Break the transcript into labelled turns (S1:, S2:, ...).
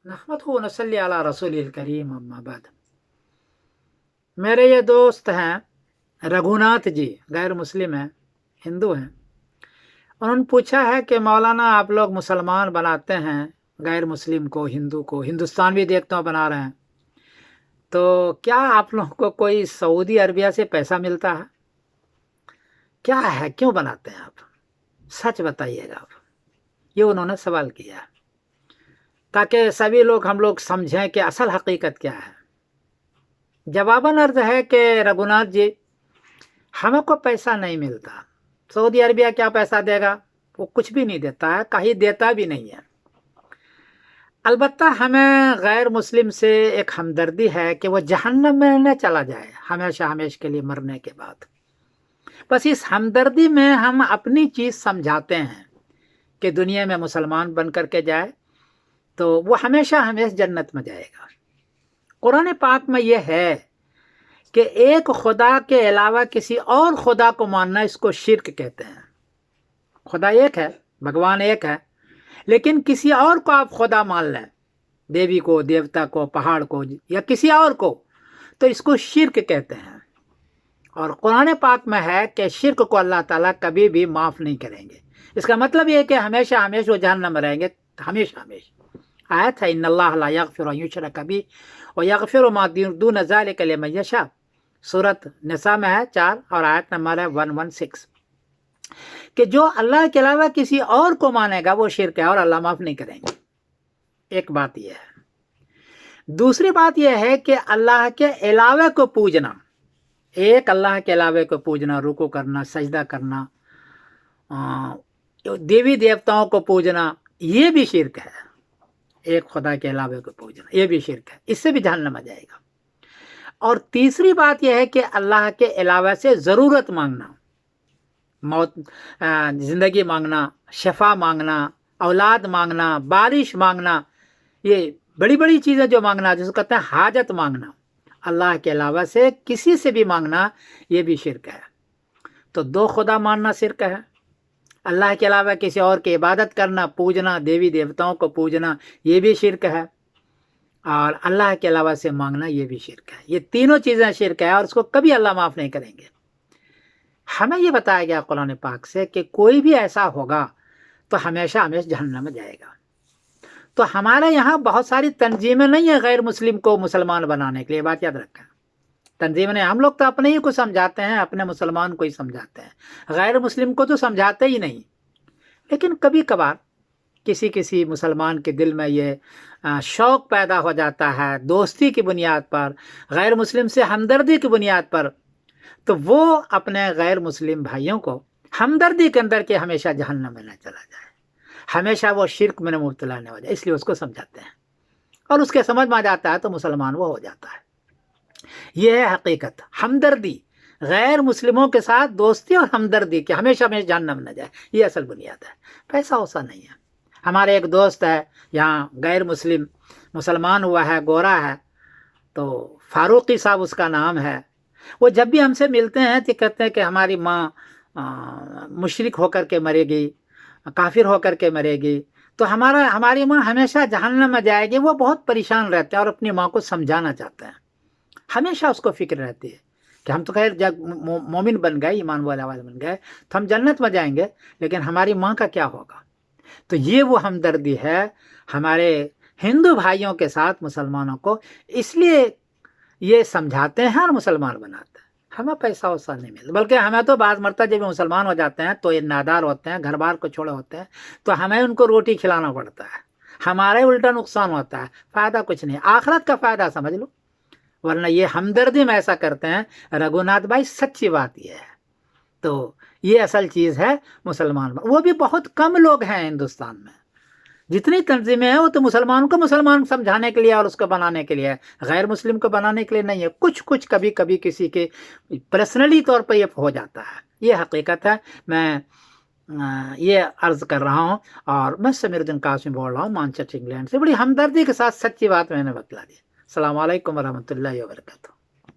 S1: نحمدہ و نصلی علی رسول الکریم اما بعد۔ میرے یہ دوست ہیں رگھوناتھ جی، غیر مسلم ہیں، ہندو ہیں۔ انہوں نے پوچھا ہے کہ مولانا آپ لوگ مسلمان بناتے ہیں غیر مسلم کو، ہندو کو، ہندوستان بھی دیکھتا ہوں بنا رہے ہیں، تو کیا آپ لوگوں کو کوئی سعودی عربیہ سے پیسہ ملتا ہے؟ کیا ہے، کیوں بناتے ہیں آپ؟ سچ بتائیے گا آپ۔ یہ انہوں نے سوال کیا ہے تاکہ سبھی لوگ، ہم لوگ سمجھیں کہ اصل حقیقت کیا ہے۔ جواباً عرض ہے کہ رگھوناتھ جی، ہمیں کو پیسہ نہیں ملتا۔ سعودی عربیہ کیا پیسہ دے گا؟ وہ کچھ بھی نہیں دیتا ہے، کہیں دیتا بھی نہیں ہے۔ البتہ ہمیں غیر مسلم سے ایک ہمدردی ہے کہ وہ جہنم میں نہ چلا جائے ہمیشہ ہمیشہ کے لیے مرنے کے بعد۔ بس اس ہمدردی میں ہم اپنی چیز سمجھاتے ہیں کہ دنیا میں مسلمان بن کر کے جائے تو وہ ہمیشہ ہمیشہ جنت میں جائے گا۔ قرآن پاک میں یہ ہے کہ ایک خدا کے علاوہ کسی اور خدا کو ماننا، اس کو شرک کہتے ہیں۔ خدا ایک ہے، بھگوان ایک ہے، لیکن کسی اور کو آپ خدا مان لیں، دیوی کو، دیوتا کو، پہاڑ کو یا کسی اور کو، تو اس کو شرک کہتے ہیں۔ اور قرآن پاک میں ہے کہ شرک کو اللہ تعالیٰ کبھی بھی معاف نہیں کریں گے۔ اس کا مطلب یہ ہے کہ ہمیشہ ہمیشہ وہ جہنم میں رہیں گے، ہمیشہ ہمیشہ۔ آیت ہے ان اللہ لا یغفر ان یشرک بہ ویغفر ما دون ذلک لمن یشاء، سورۃ نساء میں ہے 4 اور آیت نمبر ہے 116، کہ جو اللہ کے علاوہ کسی اور کو مانے گا وہ شرک ہے اور اللہ معاف نہیں کریں گے۔ ایک بات یہ ہے۔ دوسری بات یہ ہے کہ اللہ کے علاوہ کو پوجنا، ایک اللہ کے علاوہ کو پوجنا، رکوع کرنا، سجدہ کرنا، دیوی دیوتاؤں کو پوجنا، یہ بھی شرک ہے۔ ایک خدا کے علاوہ کو پوجنا یہ بھی شرک ہے، اس سے بھی جہنم آ جائے گا۔ اور تیسری بات یہ ہے کہ اللہ کے علاوہ سے ضرورت مانگنا، موت، زندگی مانگنا، شفا مانگنا، اولاد مانگنا، بارش مانگنا، یہ بڑی بڑی چیزیں جو مانگنا، جس کو کہتے ہیں حاجت مانگنا، اللہ کے علاوہ سے کسی سے بھی مانگنا، یہ بھی شرک ہے۔ تو دو خدا ماننا شرک ہے، اللہ کے علاوہ کسی اور کی عبادت کرنا، پوجنا، دیوی دیوتاؤں کو پوجنا، یہ بھی شرک ہے، اور اللہ کے علاوہ سے مانگنا یہ بھی شرک ہے۔ یہ تینوں چیزیں شرک ہے اور اس کو کبھی اللہ معاف نہیں کریں گے۔ ہمیں یہ بتایا گیا قرآن پاک سے کہ کوئی بھی ایسا ہوگا تو ہمیشہ ہمیشہ جہنم میں جائے گا۔ تو ہمارے یہاں بہت ساری تنظیمیں نہیں ہیں غیر مسلم کو مسلمان بنانے کے لیے، بات یاد رکھیں۔ تنظیمیں نہیں، ہم لوگ تو اپنے ہی کو سمجھاتے ہیں، اپنے مسلمان کو ہی سمجھاتے ہیں، غیر مسلم کو تو سمجھاتے ہی نہیں۔ لیکن کبھی کبھار کسی مسلمان کے دل میں یہ شوق پیدا ہو جاتا ہے دوستی کی بنیاد پر، غیر مسلم سے ہمدردی کی بنیاد پر، تو وہ اپنے غیر مسلم بھائیوں کو ہمدردی کے اندر کے ہمیشہ جہنم میں نہ چلا جائے، ہمیشہ وہ شرک میں نہ مبتلا نہ ہو جائے، اس لیے اس کو سمجھاتے ہیں، اور اس کے سمجھ میں آ جاتا ہے تو مسلمان وہ ہو جاتا ہے۔ یہ ہے حقیقت، ہمدردی، غیر مسلموں کے ساتھ دوستی اور ہمدردی کہ ہمیشہ ہمیشہ جہنم نہ جائے، یہ اصل بنیاد ہے۔ پیسہ ویسا نہیں ہے۔ ہمارے ایک دوست ہے یہاں غیر مسلم، مسلمان ہوا ہے، گورا ہے، تو فاروقی صاحب اس کا نام ہے۔ وہ جب بھی ہم سے ملتے ہیں تو کہتے ہیں کہ ہماری ماں مشرک ہو کر کے مرے گی، کافر ہو کر کے مرے گی، تو ہماری ماں ہمیشہ جہنم میں جائے گی۔ وہ بہت پریشان رہتے ہیں اور اپنی ماں کو سمجھانا چاہتے ہیں، ہمیشہ اس کو فکر رہتی ہے کہ ہم تو خیر جب مومن بن گئے، ایمان والے بن گئے تو ہم جنت میں جائیں گے، لیکن ہماری ماں کا کیا ہوگا؟ تو یہ وہ ہمدردی ہے ہمارے ہندو بھائیوں کے ساتھ مسلمانوں کو، اس لیے یہ سمجھاتے ہیں اور مسلمان بناتے ہیں۔ ہمیں پیسہ ویسا نہیں ملتا، بلکہ ہمیں تو بعض مرتبہ جب مسلمان ہو جاتے ہیں تو یہ نادار ہوتے ہیں، گھر بار کو چھوڑے ہوتے ہیں، تو ہمیں ان کو روٹی کھلانا پڑتا ہے، ہمارے الٹا نقصان ہوتا ہے، فائدہ کچھ نہیں، آخرت کا فائدہ سمجھ لو، ورنہ یہ ہمدردی میں ایسا کرتے ہیں۔ رگھوناتھ بھائی سچی بات یہ ہے، تو یہ اصل چیز ہے مسلمان۔ وہ بھی بہت کم لوگ ہیں ہندوستان میں، جتنی تنظیمیں ہیں وہ تو مسلمان کو مسلمان سمجھانے کے لیے اور اس کو بنانے کے لیے، غیر مسلم کو بنانے کے لیے نہیں ہے۔ کچھ کبھی کبھی کسی کے پرسنلی طور پر یہ ہو جاتا ہے، یہ حقیقت ہے۔ میں یہ عرض کر رہا ہوں، اور میں سمیر الدین قاسمی بول رہا ہوں مانچسٹر انگلینڈ سے، بڑی ہمدردی کے ساتھ سچی بات میں نے بتلا دی۔ السلام علیکم ورحمۃ اللہ وبرکاتہ۔